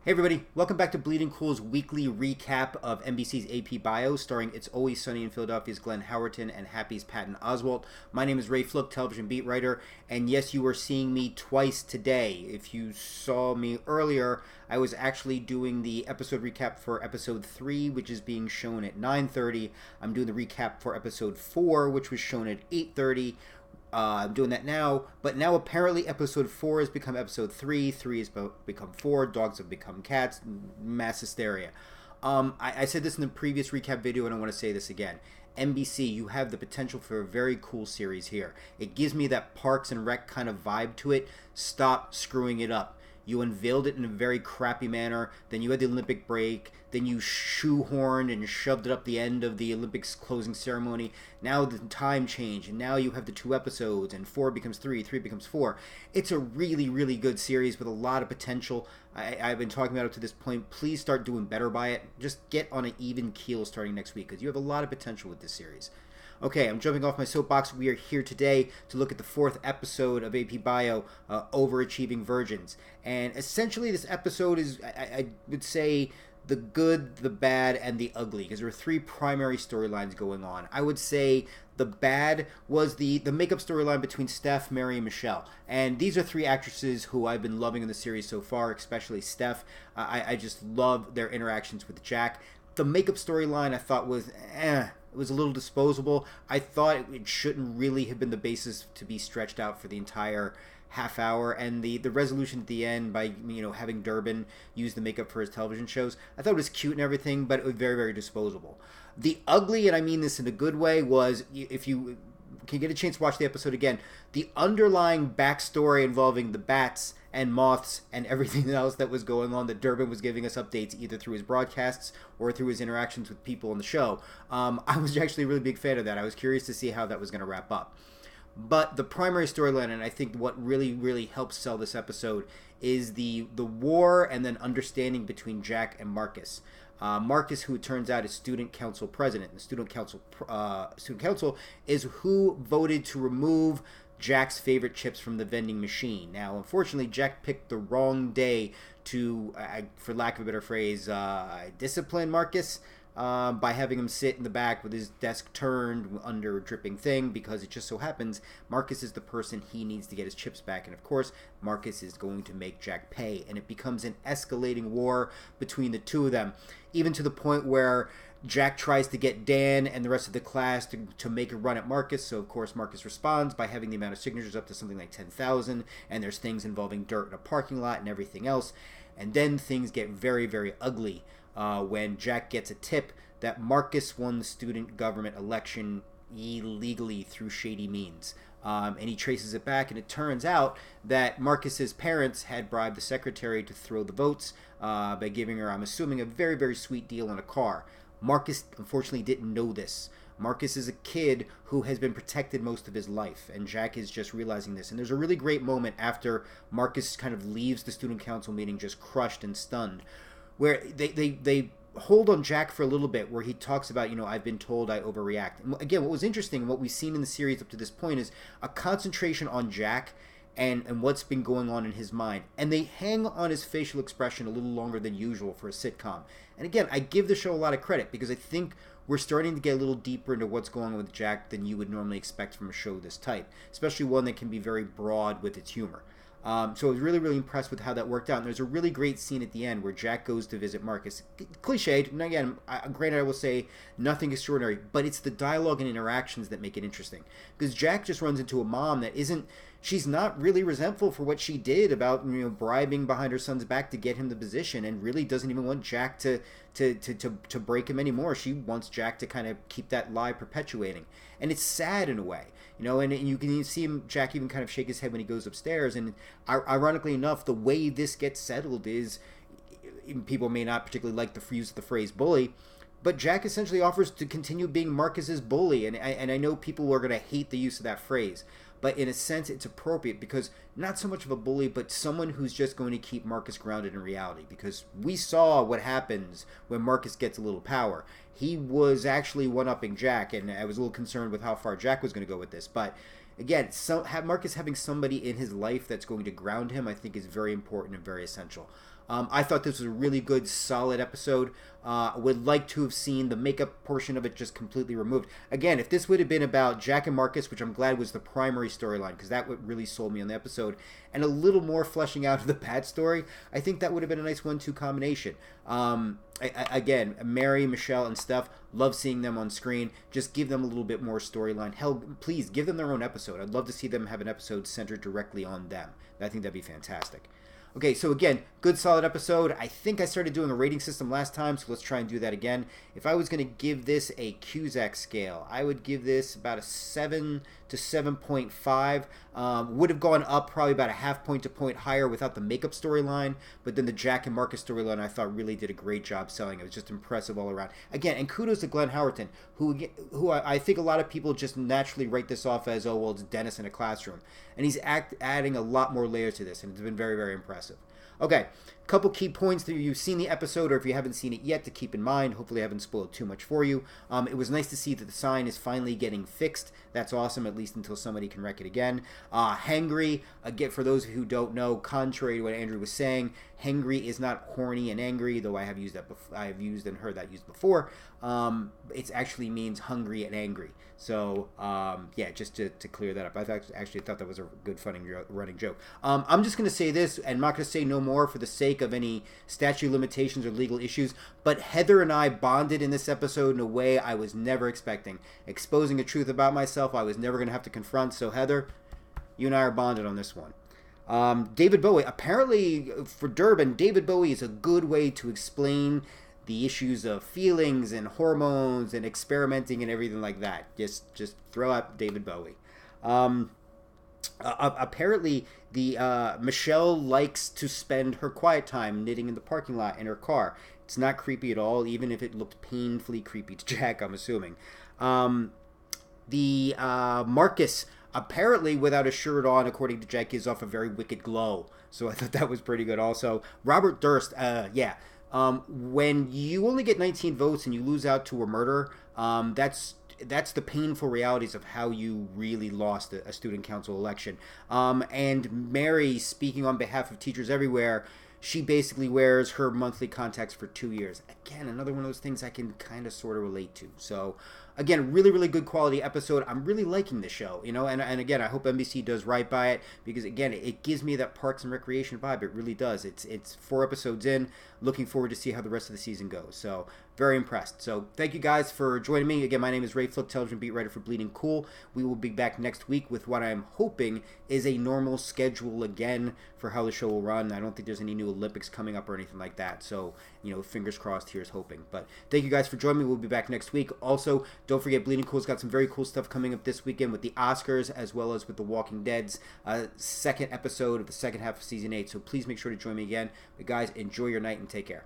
Hey everybody, welcome back to Bleeding Cool's weekly recap of NBC's AP Bio, starring It's Always Sunny in Philadelphia's Glenn Howerton and Happy's Patton Oswalt. My name is Ray Flook, television beat writer, and yes, you are seeing me twice today. If you saw me earlier, I was actually doing the episode recap for episode 3, which is being shown at 9:30. I'm doing the recap for episode 4, which was shown at 8:30. I'm doing that now, but now apparently episode 4 has become episode 3, 3 has become 4, dogs have become cats, mass hysteria. I said this in the previous recap video, and I want to say this again. NBC, you have the potential for a very cool series here. It gives me that Parks and Rec kind of vibe to it. Stop screwing it up. You unveiled it in a very crappy manner, then you had the Olympic break, then you shoehorned and shoved it up the end of the Olympics closing ceremony. Now the time changed, and now you have the 2 episodes, and 4 becomes 3, 3 becomes 4. It's a really, really good series with a lot of potential. I've been talking about it to this point. Please start doing better by it. Just get on an even keel starting next week, because you have a lot of potential with this series. Okay, I'm jumping off my soapbox. We are here today to look at the 4th episode of AP Bio, Overachieving Virgins. And essentially this episode is, I would say, the good, the bad, and the ugly, because there are 3 primary storylines going on. I would say the bad was the makeup storyline between Stef, Mary, and Michelle. And these are 3 actresses who I've been loving in the series so far, especially Stef. I just love their interactions with Jack. The makeup storyline I thought was it was a little disposable. I thought it shouldn't really have been the basis to be stretched out for the entire half hour, and the resolution at the end by having Durbin use the makeup for his television shows, I thought it was cute and everything, but it was very, very disposable. The ugly, and I mean this in a good way, was, if you can get a chance to watch the episode again, the underlying backstory involving the bats and moths and everything else that was going on, that Durbin was giving us updates either through his broadcasts or through his interactions with people on the show. I was actually a really big fan of that. I was curious to see how that was going to wrap up. But the primary storyline, and I think what really, really helps sell this episode, is the war and then understanding between Jack and Marcus. Marcus, who it turns out is student council president. The student council is who voted to remove Jack's favorite chips from the vending machine. Now, unfortunately, Jack picked the wrong day to, for lack of a better phrase, discipline Marcus by having him sit in the back with his desk turned under a dripping thing, because it just so happens Marcus is the person he needs to get his chips back. And of course, Marcus is going to make Jack pay, and it becomes an escalating war between the two of them, even to the point where Jack tries to get Dan and the rest of the class to make a run at Marcus. So, of course, Marcus responds by having the amount of signatures up to something like 10,000. And there's things involving dirt in a parking lot and everything else. And then things get very, very ugly when Jack gets a tip that Marcus won the student government election illegally through shady means. And he traces it back, and it turns out that Marcus's parents had bribed the secretary to throw the votes by giving her, I'm assuming, a very, very sweet deal on a car. Marcus, unfortunately, didn't know this. Marcus is a kid who has been protected most of his life, and Jack is just realizing this. And there's a really great moment after Marcus kind of leaves the student council meeting just crushed and stunned, where they hold on Jack for a little bit, where he talks about, I've been told I overreact. And again, what was interesting, and what we've seen in the series up to this point, is a concentration on Jack and what's been going on in his mind. And they hang on his facial expression a little longer than usual for a sitcom. And again, I give the show a lot of credit, because I think we're starting to get a little deeper into what's going on with Jack than you would normally expect from a show this type, especially one that can be very broad with its humor. So I was really, really impressed with how that worked out. And there's a really great scene at the end where Jack goes to visit Marcus. Cliched, and again, granted, I will say nothing extraordinary, but it's the dialogue and interactions that make it interesting. Because Jack just runs into a mom that she's not really resentful for what she did about bribing behind her son's back to get him the position, and really doesn't even want Jack to break him anymore. She wants Jack to kind of keep that lie perpetuating. And it's sad in a way. And you can see Jack even kind of shake his head when he goes upstairs. And ironically enough, the way this gets settled is, people may not particularly like the use of the phrase bully, but Jack essentially offers to continue being Marcus's bully. And I know people are going to hate the use of that phrase, but in a sense it's appropriate, because not so much of a bully, but someone who's just going to keep Marcus grounded in reality. Because we saw what happens when Marcus gets a little power. He was actually one-upping Jack, and I was a little concerned with how far Jack was going to go with this. But again, Marcus having somebody in his life that's going to ground him, I think, is very important and very essential. I thought this was a really good, solid episode. Would like to have seen the makeup portion of it just completely removed. Again, if this would have been about Jack and Marcus, which I'm glad was the primary storyline, because that what really sold me on the episode, and a little more fleshing out of the Pat story, I think that would have been a nice 1-2 combination. Again, Mary, Michelle, and Stef, love seeing them on screen. Just give them a little bit more storyline. Hell, please give them their own episode. I'd love to see them have an episode centered directly on them. I think that'd be fantastic. Okay, so again, good solid episode. I think I started doing a rating system last time, so let's try and do that again. If I was going to give this a Cusack scale, I would give this about a 7 to 7.5. Would have gone up probably about a half point to point higher without the makeup storyline, but then the Jack and Marcus storyline I thought really did a great job selling. It was just impressive all around. Again, and kudos to Glenn Howerton, who I think a lot of people just naturally write this off as, oh, well, it's Dennis in a classroom. And he's adding a lot more layers to this, and it's been very, very impressive. Okay, a couple key points that you've seen the episode, or if you haven't seen it yet, to keep in mind. Hopefully I haven't spoiled too much for you. It was nice to see that the sign is finally getting fixed. That's awesome, at least until somebody can wreck it again. Hangry, again, for those who don't know, contrary to what Andrew was saying, hangry is not horny and angry, though I have used that. I have used and heard that used before. It actually means hungry and angry. So yeah, just to clear that up, I actually thought that was a good, funny running joke. I'm just going to say this, and I'm not going to say no more for the sake of any statute limitations or legal issues, but Heather and I bonded in this episode in a way I was never expecting, exposing a truth about myself I was never going to have to confront. So Heather, you and I are bonded on this one. David Bowie, apparently for Durbin, David Bowie is a good way to explain the issues of feelings and hormones and experimenting and everything like that. Just throw out David Bowie. Apparently, Michelle likes to spend her quiet time knitting in the parking lot in her car. It's not creepy at all, even if it looked painfully creepy to Jack, I'm assuming. Marcus, apparently without a shirt on, according to Jack, gives off a very wicked glow. So I thought that was pretty good also. Robert Durst, yeah. When you only get 19 votes and you lose out to a murder, that's the painful realities of how you really lost a student council election. And Mary, speaking on behalf of teachers everywhere, she basically wears her monthly contacts for 2 years. Again, another one of those things I can kind of sort of relate to. So again, really, really good quality episode. I'm really liking the show, you know, and again, I hope NBC does right by it, because again, it gives me that Parks and Recreation vibe. It really does. It's 4 episodes in. Looking forward to see how the rest of the season goes. So very impressed. So thank you guys for joining me. Again, my name is Ray Flick, television beat writer for Bleeding Cool. We will be back next week with what I'm hoping is a normal schedule again for how the show will run. I don't think there's any new Olympics coming up or anything like that. So, you know, fingers crossed, here's hoping. But thank you guys for joining me. We'll be back next week. Also, don't forget, Bleeding Cool's got some very cool stuff coming up this weekend with the Oscars, as well as with The Walking Dead's second episode of the second half of Season 8. So please make sure to join me again. But guys, enjoy your night and take care.